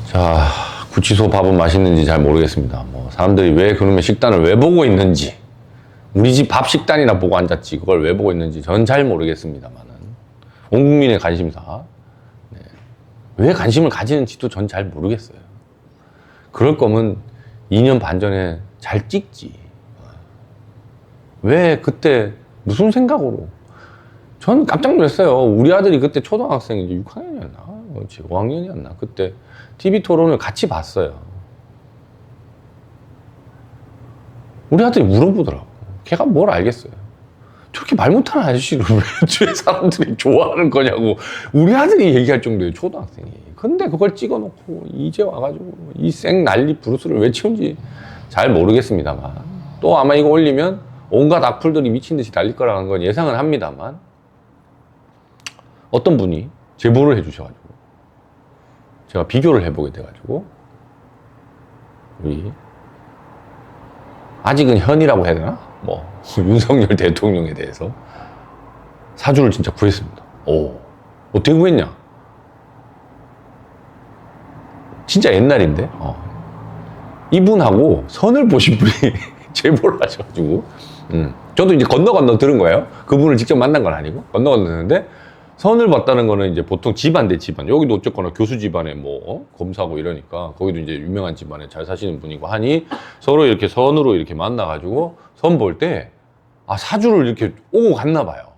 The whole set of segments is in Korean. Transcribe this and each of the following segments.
자, 구치소 밥은 맛있는지 잘 모르겠습니다. 뭐 사람들이 왜 그놈의 식단을 왜 보고 있는지, 우리 집 밥 식단이나 보고 앉았지 그걸 왜 보고 있는지 전 잘 모르겠습니다만은 온 국민의 관심사, 네. 왜 관심을 가지는지도 전 잘 모르겠어요. 그럴 거면 2년 반 전에 잘 찍지. 왜 그때 무슨 생각으로? 전 깜짝 놀랐어요. 우리 아들이 그때 초등학생인지 6학년이었나? 5학년이었나? 그때 TV 토론을 같이 봤어요. 우리 아들이 물어보더라고. 걔가 뭘 알겠어요. 저렇게 말 못하는 아저씨를 왜 사람들이 좋아하는 거냐고 우리 아들이 얘기할 정도예요, 초등학생이. 근데 그걸 찍어놓고 이제 와가지고 이 생 난리 브루스를 왜 치운지 잘 모르겠습니다만, 또 아마 이거 올리면 온갖 악플들이 미친 듯이 달릴 거라는 건 예상은 합니다만, 어떤 분이 제보를 해주셔가지고 제가 비교를 해보게 돼가지고, 우리 아직은 현이라고 해야 되나? 뭐 윤석열 대통령에 대해서 사주를 진짜 구했습니다. 오, 어떻게 구했냐? 진짜 옛날인데 이분하고 선을 보신 분이 제보를 하셔가지고, 저도 이제 건너 들은 거예요. 그분을 직접 만난 건 아니고 건너 듣는데, 선을 봤다는 거는 이제 보통 집안 대 집안, 여기도 어쨌거나 교수 집안에 뭐 검사고 이러니까 거기도 이제 유명한 집안에 잘 사시는 분이고 하니 서로 이렇게 선으로 이렇게 만나가지고 선 볼 때 사주를 이렇게 오고 갔나 봐요.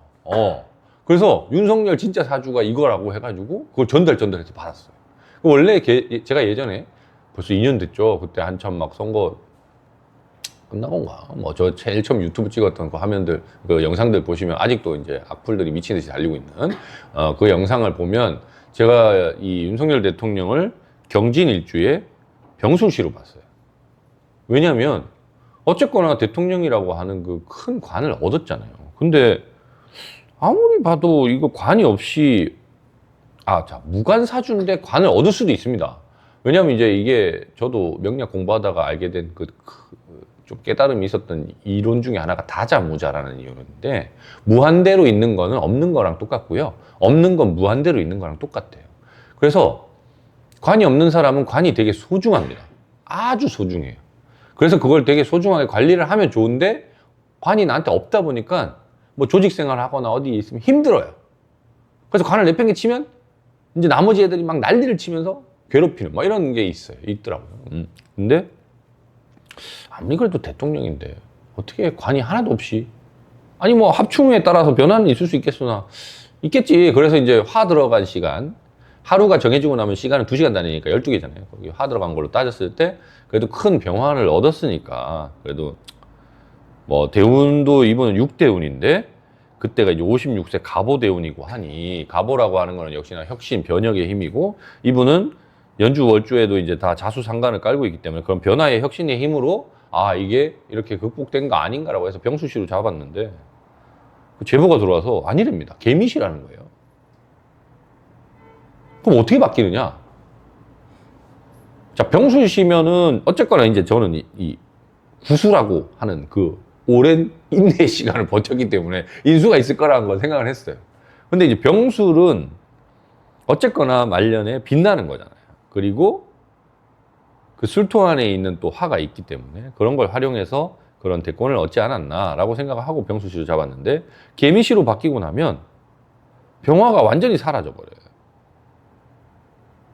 그래서 윤석열 진짜 사주가 이거라고 해가지고 그걸 전달해서 받았어요. 원래 제가 예전에 벌써 2년 됐죠. 그때 한참 막 선거 끝나건가? 뭐 저 제일 처음 유튜브 찍었던 그 화면들, 그 영상들 보시면 아직도 이제 악플들이 미친 듯이 달리고 있는 그 영상을 보면, 제가 이 윤석열 대통령을 경진 일주에 병술시로 봤어요. 왜냐면 어쨌거나 대통령이라고 하는 그 큰 관을 얻었잖아요. 근데 아무리 봐도 이거 관이 없이 무관사주인데 관을 얻을 수도 있습니다. 왜냐면 이제 이게 저도 명리학 공부하다가 알게 된 좀 깨달음이 있었던 이론 중에 하나가 다자무자라는 이론인데, 무한대로 있는 거는 없는 거랑 똑같고요, 없는 건 무한대로 있는 거랑 똑같아요. 그래서 관이 없는 사람은 관이 되게 소중합니다. 아주 소중해요. 그래서 그걸 되게 소중하게 관리를 하면 좋은데, 관이 나한테 없다 보니까 뭐 조직 생활을 하거나 어디에 있으면 힘들어요. 그래서 관을 내팽개치면 이제 나머지 애들이 막 난리를 치면서 괴롭히는 뭐 이런 게 있더라고요. 근데 아무리 그래도 대통령인데 어떻게 관이 하나도 없이, 아니 뭐 합충에 따라서 변화는 있을 수 있겠으나 있겠지. 그래서 이제 화 들어간 시간, 하루가 정해지고 나면 시간은 2시간 다니니까 12개잖아요. 거기 화 들어간 걸로 따졌을 때 그래도 큰 병화를 얻었으니까, 그래도 뭐 대운도 이분은 6대운인데 그때가 이제 56세 갑오대운이고 하니, 갑오라고 하는 거는 역시나 혁신, 변혁의 힘이고, 이분은 연주 월주에도 이제 다 자수상간을 깔고 있기 때문에 그런 변화의 혁신의 힘으로 이게 이렇게 극복된 거 아닌가라고 해서 병수시로 잡았는데, 그 제보가 들어와서 아니랍니다. 개미시라는 거예요. 그럼 어떻게 바뀌느냐? 자, 병수시면은 어쨌거나 이제 저는 이 구수라고 하는 그 오랜 인내의 시간을 버텼기 때문에 인수가 있을 거라는 걸 생각을 했어요. 근데 이제 병술은 어쨌거나 말년에 빛나는 거잖아요. 그리고 그 술토 안에 있는 또 화가 있기 때문에 그런 걸 활용해서 그런 대권을 얻지 않았나라고 생각을 하고 병수시로 잡았는데, 개미시로 바뀌고 나면 병화가 완전히 사라져버려요.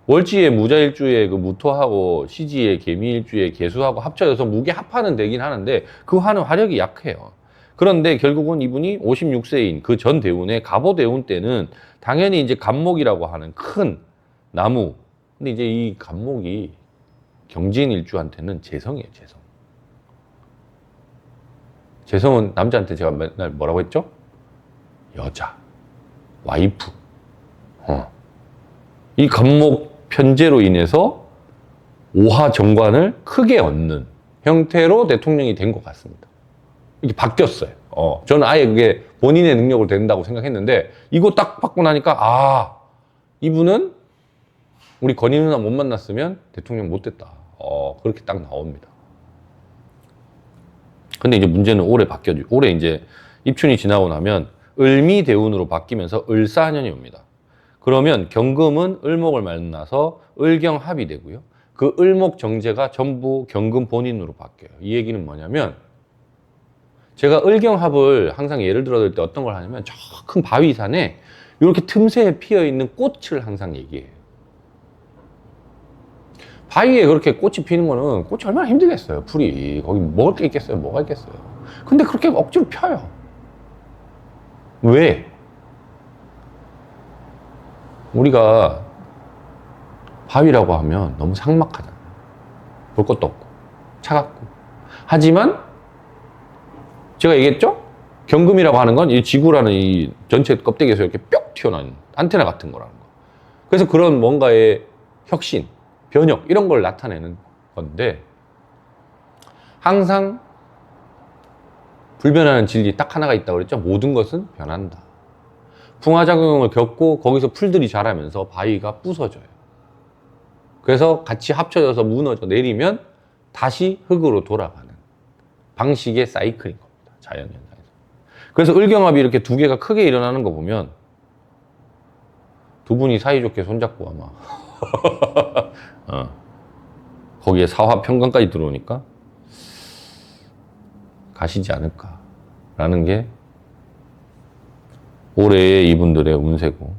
월지의 무자일주의 그 무토하고 시지의 개미일주의 개수하고 합쳐져서 무게합하는 되긴 하는데 그 화는 화력이 약해요. 그런데 결국은 이분이 56세인 그 전 대운의 갑오대운 때는 당연히 이제 갑목이라고 하는 큰 나무, 근데 이제 이 갑목이 경진일주한테는 재성이에요, 재성. 재성은 남자한테 제가 맨날 뭐라고 했죠? 여자, 와이프. 이 갑목 편제로 인해서 오하 정관을 크게 얻는 형태로 대통령이 된 것 같습니다. 이게 바뀌었어요. 저는 아예 그게 본인의 능력으로 된다고 생각했는데, 이거 딱 받고 나니까 이분은 우리 건희 누나 못 만났으면 대통령 못 됐다. 그렇게 딱 나옵니다. 근데 이제 문제는 올해 바뀌어져. 올해 이제 입춘이 지나고 나면 을미대운으로 바뀌면서 을사년이 옵니다. 그러면 경금은 을목을 만나서 을경합이 되고요. 그 을목 정제가 전부 경금 본인으로 바뀌어요. 이 얘기는 뭐냐면 제가 을경합을 항상 예를 들어 때 어떤 걸 하냐면 저 큰 바위산에 이렇게 틈새에 피어 있는 꽃을 항상 얘기해요. 바위에 그렇게 꽃이 피는 거는 꽃이 얼마나 힘들겠어요. 풀이 거기 먹을 게 있겠어요. 뭐가 있겠어요. 근데 그렇게 억지로 펴요. 왜? 우리가 바위라고 하면 너무 삭막하잖아요. 볼 것도 없고 차갑고. 하지만 제가 얘기했죠? 경금이라고 하는 건 이 지구라는 이 전체 껍데기에서 이렇게 뿅 튀어나온 안테나 같은 거라는 거. 그래서 그런 뭔가의 혁신, 변형 이런 걸 나타내는 건데 항상 불변하는 진리 딱 하나가 있다고 그랬죠? 모든 것은 변한다. 풍화작용을 겪고 거기서 풀들이 자라면서 바위가 부서져요. 그래서 같이 합쳐져서 무너져 내리면 다시 흙으로 돌아가는 방식의 사이클인 겁니다. 자연현상에서. 그래서 을경합이 이렇게 두 개가 크게 일어나는 거 보면 두 분이 사이좋게 손잡고 아마 거기에 사화 평강까지 들어오니까 가시지 않을까라는 게 올해의 이분들의 운세고,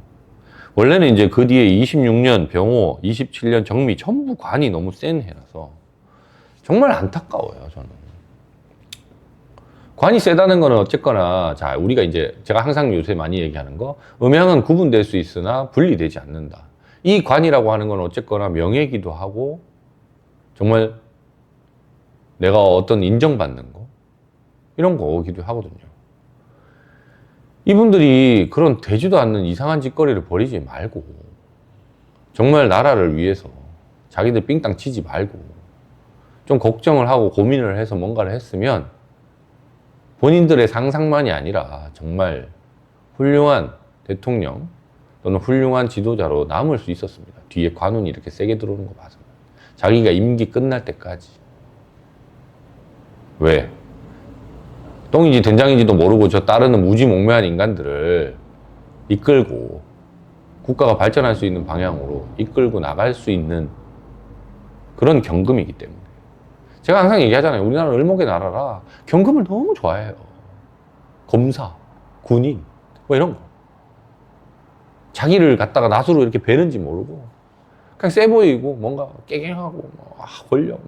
원래는 이제 그 뒤에 26년 병호, 27년 정미 전부 관이 너무 센 해라서 정말 안타까워요. 저는 관이 세다는 거는 어쨌거나 자 우리가 이제 제가 항상 요새 많이 얘기하는 거 음양은 구분될 수 있으나 분리되지 않는다. 이 관이라고 하는 건 어쨌거나 명예기도 하고 정말 내가 어떤 인정받는 거 이런 거기도 하거든요. 이분들이 그런 되지도 않는 이상한 짓거리를 벌이지 말고 정말 나라를 위해서 자기들 삥땅 치지 말고 좀 걱정을 하고 고민을 해서 뭔가를 했으면 본인들의 상상만이 아니라 정말 훌륭한 대통령 또는 훌륭한 지도자로 남을 수 있었습니다. 뒤에 관운이 이렇게 세게 들어오는 거 봐서 자기가 임기 끝날 때까지. 왜? 똥인지 된장인지도 모르고 저 따르는 무지몽매한 인간들을 이끌고 국가가 발전할 수 있는 방향으로 이끌고 나갈 수 있는 그런 경금이기 때문에. 제가 항상 얘기하잖아요. 우리나라는 을목의 나라라 경금을 너무 좋아해요. 검사, 군인 뭐 이런 거. 자기를 갖다가 낫으로 이렇게 베는지 모르고 그냥 세 보이고 뭔가 깨갱하고 권력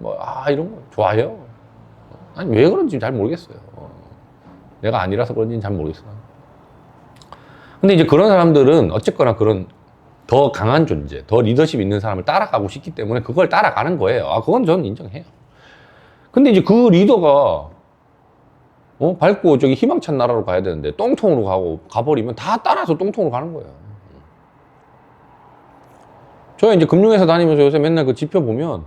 이런 거 좋아해요. 아니 왜 그런지 잘 모르겠어요. 내가 아니라서 그런지는 잘 모르겠어요. 근데 이제 그런 사람들은 어쨌거나 그런 더 강한 존재, 더 리더십 있는 사람을 따라가고 싶기 때문에 그걸 따라가는 거예요. 그건 저는 인정해요. 근데 이제 그 리더가 밝고 저기 희망찬 나라로 가야 되는데 똥통으로 가버리면 다 따라서 똥통으로 가는 거예요. 저 이제 금융회사 다니면서 요새 맨날 그 지표 보면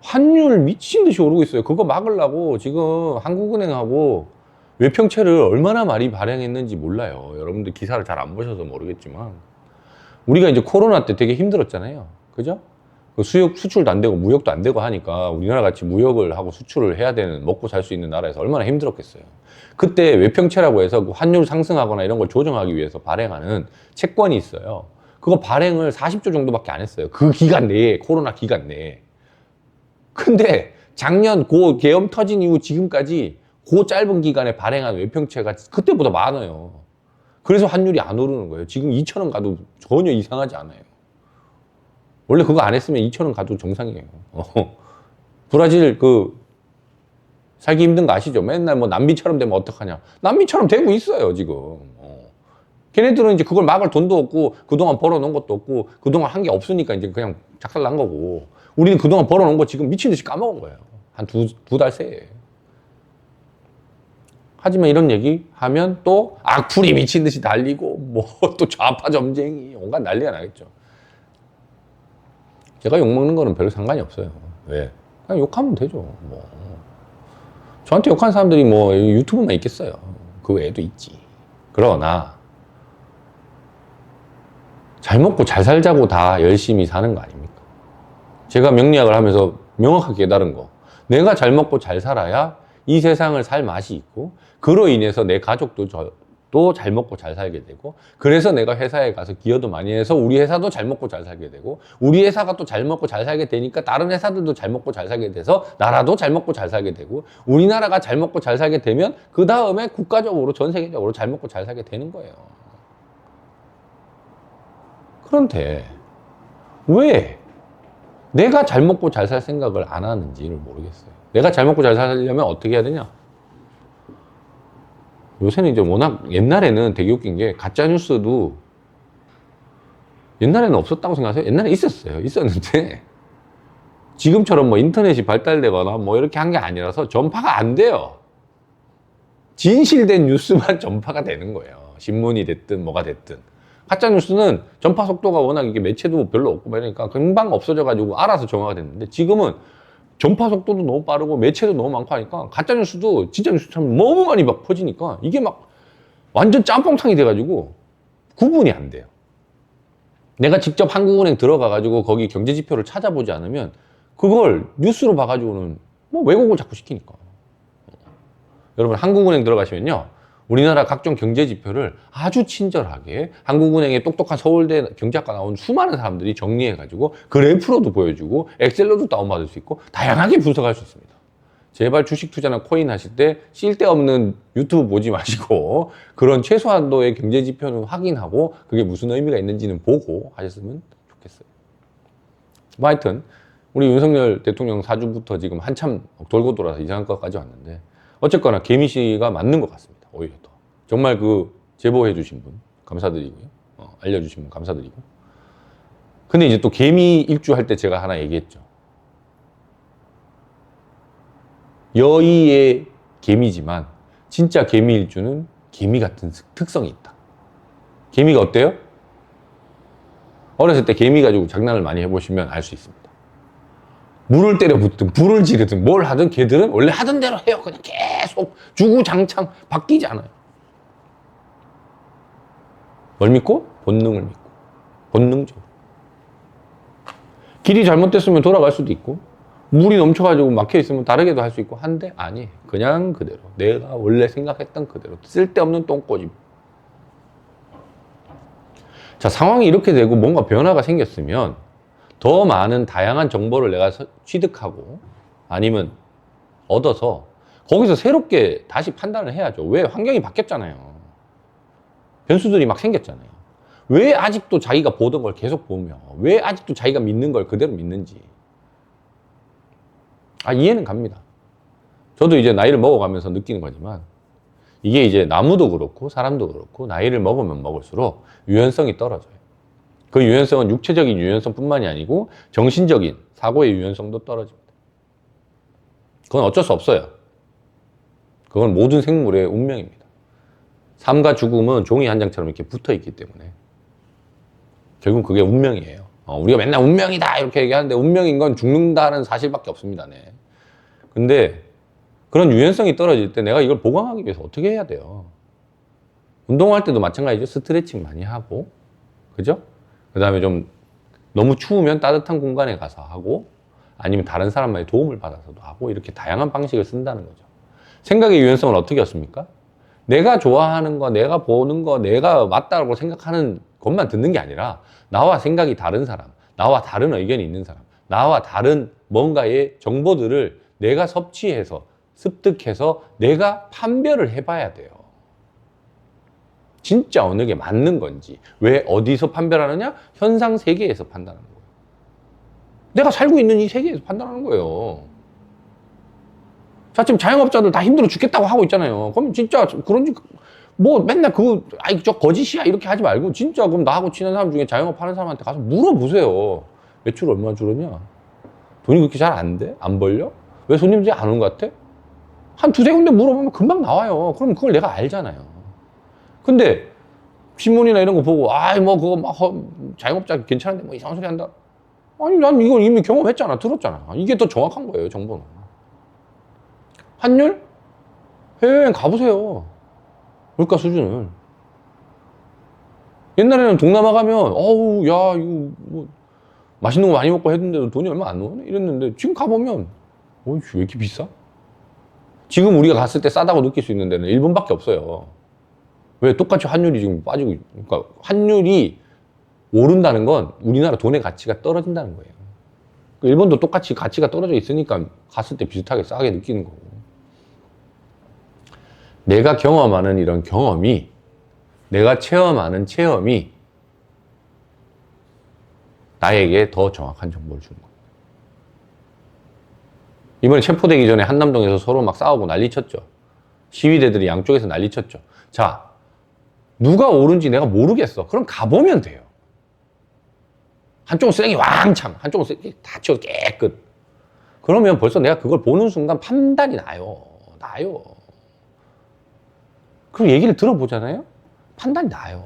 환율 미친 듯이 오르고 있어요. 그거 막으려고 지금 한국은행하고 외평채를 얼마나 많이 발행했는지 몰라요. 여러분들 기사를 잘 안 보셔서 모르겠지만 우리가 이제 코로나 때 되게 힘들었잖아요. 그죠? 그 수출도 안 되고 무역도 안 되고 하니까 우리나라 같이 무역을 하고 수출을 해야 되는 먹고 살 수 있는 나라에서 얼마나 힘들었겠어요. 그때 외평채라고 해서 그 환율 상승하거나 이런 걸 조정하기 위해서 발행하는 채권이 있어요. 그거 발행을 40조 정도밖에 안 했어요. 그 기간 내에, 코로나 기간 내에. 근데 작년 고 계엄 터진 이후 지금까지 그 짧은 기간에 발행한 외평채가 그때보다 많아요. 그래서 환율이 안 오르는 거예요. 지금 2,000원 가도 전혀 이상하지 않아요. 원래 그거 안 했으면 2,000원 가도 정상이에요. 브라질 살기 힘든 거 아시죠? 맨날 뭐 남미처럼 되면 어떡하냐. 남미처럼 되고 있어요, 지금. 걔네들은 이제 그걸 막을 돈도 없고 그동안 벌어놓은 것도 없고 그동안 한 게 없으니까 이제 그냥 작살 난 거고 우리는 그동안 벌어놓은 거 지금 미친 듯이 까먹은 거예요. 한 두 달 새에. 하지만 이런 얘기 하면 또 악플이 미친 듯이 달리고 뭐 또 좌파 점쟁이 온갖 난리가 나겠죠. 제가 욕먹는 거는 별로 상관이 없어요. 왜? 그냥 욕하면 되죠. 뭐 저한테 욕하는 사람들이 뭐 유튜브만 있겠어요. 그 외에도 있지. 그러나 잘 먹고 잘 살자고 다 열심히 사는 거 아닙니까? 제가 명리학을 하면서 명확하게 깨달은 거. 내가 잘 먹고 잘 살아야 이 세상을 살 맛이 있고 그로 인해서 내 가족도 또 잘 먹고 잘 살게 되고, 그래서 내가 회사에 가서 기여도 많이 해서 우리 회사도 잘 먹고 잘 살게 되고, 우리 회사가 또 잘 먹고 잘 살게 되니까 다른 회사들도 잘 먹고 잘 살게 돼서 나라도 잘 먹고 잘 살게 되고, 우리나라가 잘 먹고 잘 살게 되면 그 다음에 국가적으로 전 세계적으로 잘 먹고 잘 살게 되는 거예요. 그런데 왜 내가 잘 먹고 잘 살 생각을 안 하는지를 모르겠어요. 내가 잘 먹고 잘 살려면 어떻게 해야 되냐? 요새는 이제 워낙, 옛날에는 되게 웃긴 게 가짜뉴스도 옛날에는 없었다고 생각하세요? 옛날에 있었어요. 있었는데 지금처럼 뭐 인터넷이 발달되거나 뭐 이렇게 한 게 아니라서 전파가 안 돼요. 진실된 뉴스만 전파가 되는 거예요. 신문이 됐든 뭐가 됐든. 가짜뉴스는 전파 속도가 워낙 이게 매체도 별로 없고 그러니까 금방 없어져가지고 알아서 정화가 됐는데, 지금은 전파 속도도 너무 빠르고 매체도 너무 많고 하니까 가짜뉴스도 진짜 뉴스처럼 너무 많이 막 퍼지니까 이게 막 완전 짬뽕탕이 돼가지고 구분이 안 돼요. 내가 직접 한국은행 들어가가지고 거기 경제지표를 찾아보지 않으면 그걸 뉴스로 봐가지고는 뭐 왜곡을 자꾸 시키니까. 여러분, 한국은행 들어가시면요, 우리나라 각종 경제지표를 아주 친절하게 한국은행의 똑똑한 서울대 경제학과 나온 수많은 사람들이 정리해가지고 그래프로도 보여주고 엑셀로도 다운받을 수 있고 다양하게 분석할 수 있습니다. 제발 주식 투자나 코인 하실 때 쓸데없는 유튜브 보지 마시고 그런 최소한도의 경제지표는 확인하고 그게 무슨 의미가 있는지는 보고 하셨으면 좋겠어요. 뭐 하여튼 우리 윤석열 대통령 사주부터 지금 한참 돌고 돌아서 이상한 것까지 왔는데, 어쨌거나 개미 씨가 맞는 것 같습니다. 오히려 더 정말 그 제보해 주신 분 감사드리고요, 알려주신 분 감사드리고. 근데 이제 또 개미 일주 할 때 제가 하나 얘기했죠. 여의의 개미지만 진짜 개미 일주는 개미 같은 특성이 있다. 개미가 어때요? 어렸을 때 개미 가지고 장난을 많이 해보시면 알 수 있습니다. 물을 때려 붓든 불을 지르든 뭘 하든 걔들은 원래 하던 대로 해요. 그냥 계속 주구장창 바뀌지 않아요. 뭘 믿고? 본능을 믿고. 본능적으로. 길이 잘못됐으면 돌아갈 수도 있고, 물이 넘쳐가지고 막혀있으면 다르게도 할 수 있고 한데 아니, 그냥 그대로 내가 원래 생각했던 그대로 쓸데없는 똥꼬집. 자, 상황이 이렇게 되고 뭔가 변화가 생겼으면 더 많은 다양한 정보를 내가 취득하고 아니면 얻어서 거기서 새롭게 다시 판단을 해야죠. 왜? 환경이 바뀌었잖아요. 변수들이 막 생겼잖아요. 왜 아직도 자기가 보던 걸 계속 보며 왜 아직도 자기가 믿는 걸 그대로 믿는지 이해는 갑니다. 저도 이제 나이를 먹어가면서 느끼는 거지만 이게 이제 나무도 그렇고 사람도 그렇고 나이를 먹으면 먹을수록 유연성이 떨어져요. 그 유연성은 육체적인 유연성뿐만이 아니고 정신적인 사고의 유연성도 떨어집니다. 그건 어쩔 수 없어요. 그건 모든 생물의 운명입니다. 삶과 죽음은 종이 한 장처럼 이렇게 붙어 있기 때문에 결국 그게 운명이에요. 우리가 맨날 운명이다 이렇게 얘기하는데 운명인 건 죽는다는 사실밖에 없습니다. 네. 근데 그런 유연성이 떨어질 때 내가 이걸 보강하기 위해서 어떻게 해야 돼요? 운동할 때도 마찬가지죠. 스트레칭 많이 하고, 그죠? 그 다음에 좀 너무 추우면 따뜻한 공간에 가서 하고, 아니면 다른 사람만의 도움을 받아서도 하고, 이렇게 다양한 방식을 쓴다는 거죠. 생각의 유연성은 어떻게 얻습니까? 내가 좋아하는 거, 내가 보는 거, 내가 맞다고 생각하는 것만 듣는 게 아니라 나와 생각이 다른 사람, 나와 다른 의견이 있는 사람, 나와 다른 뭔가의 정보들을 내가 섭취해서 습득해서 내가 판별을 해봐야 돼요. 진짜 어느 게 맞는 건지. 왜 어디서 판별하느냐? 현상 세계에서 판단하는 거예요. 내가 살고 있는 이 세계에서 판단하는 거예요. 자, 지금 자영업자들 다 힘들어 죽겠다고 하고 있잖아요. 그럼 진짜 그런지 뭐 맨날 저 거짓이야 이렇게 하지 말고 진짜 그럼 나하고 친한 사람 중에 자영업 하는 사람한테 가서 물어보세요. 매출 얼마나 줄었냐? 돈이 그렇게 잘 안 돼? 안 벌려? 왜 손님들이 안 오는 것 같아? 한 두세 군데 물어보면 금방 나와요. 그럼 그걸 내가 알잖아요. 근데 신문이나 이런 거 보고 그거 막 자영업자 괜찮은데 뭐 이상한 소리 한다. 아니 난 이걸 이미 경험했잖아. 들었잖아. 이게 더 정확한 거예요. 정보는. 환율? 해외여행 가보세요. 물가 수준을. 옛날에는 동남아 가면 야 이거 뭐 맛있는 거 많이 먹고 했는데도 돈이 얼마 안 나오네 이랬는데 지금 가보면 왜 이렇게 비싸? 지금 우리가 갔을 때 싸다고 느낄 수 있는 데는 일본밖에 없어요. 왜 똑같이 환율이 지금 빠지고, 그러니까 환율이 오른다는 건 우리나라 돈의 가치가 떨어진다는 거예요. 일본도 똑같이 가치가 떨어져 있으니까 갔을 때 비슷하게 싸게 느끼는 거고. 내가 경험하는 이런 경험이, 내가 체험하는 체험이 나에게 더 정확한 정보를 주는 거예요. 이번에 체포되기 전에 한남동에서 서로 막 싸우고 난리 쳤죠. 시위대들이 양쪽에서 난리 쳤죠. 자, 누가 옳은지 내가 모르겠어. 그럼 가보면 돼요. 한쪽은 쓰레기 왕창, 한쪽은 쓰레기 다 치워서 깨끗. 그러면 벌써 내가 그걸 보는 순간 판단이 나요. 그럼 얘기를 들어보잖아요? 판단이 나요.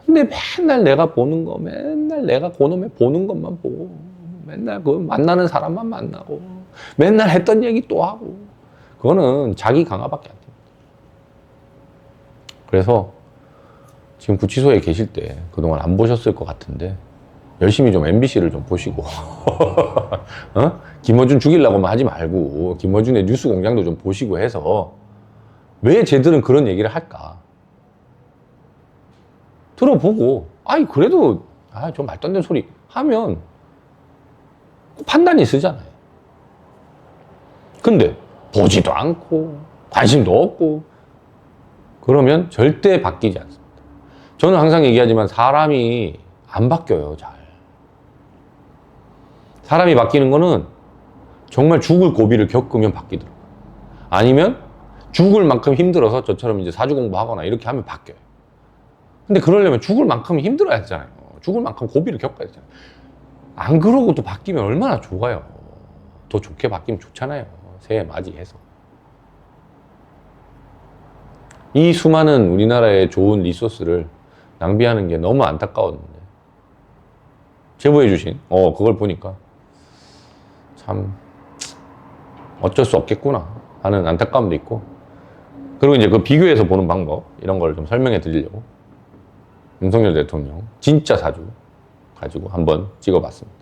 근데 맨날 내가 보는 거, 맨날 내가 그놈의 보는 것만 보고, 맨날 그 만나는 사람만 만나고, 맨날 했던 얘기 또 하고, 그거는 자기 강화밖에 안 됩니다. 그래서 지금 구치소에 계실 때 그동안 안 보셨을 것 같은데 열심히 좀 MBC를 좀 보시고 어? 김어준 죽이려고만 하지 말고 김어준의 뉴스 공장도 좀 보시고 해서 왜 쟤들은 그런 얘기를 할까? 들어보고 아이 그래도 좀 말도 안 되는 소리 하면 판단이 쓰잖아요. 근데 보지도 않고 관심도 없고 그러면 절대 바뀌지 않습니다. 저는 항상 얘기하지만 사람이 안 바뀌어요, 잘. 사람이 바뀌는 거는 정말 죽을 고비를 겪으면 바뀌더라고요. 아니면 죽을 만큼 힘들어서 저처럼 이제 사주 공부하거나 이렇게 하면 바뀌어요. 근데 그러려면 죽을 만큼 힘들어야 되잖아요. 죽을 만큼 고비를 겪어야 되잖아요. 안 그러고 또 바뀌면 얼마나 좋아요. 더 좋게 바뀌면 좋잖아요. 새해 맞이해서. 이 수많은 우리나라의 좋은 리소스를 낭비하는 게 너무 안타까웠는데 제보해 주신 그걸 보니까 참 어쩔 수 없겠구나 하는 안타까움도 있고 그리고 이제 그 비교해서 보는 방법 이런 걸 좀 설명해 드리려고 윤석열 대통령 진짜 사주 가지고 한번 찍어봤습니다.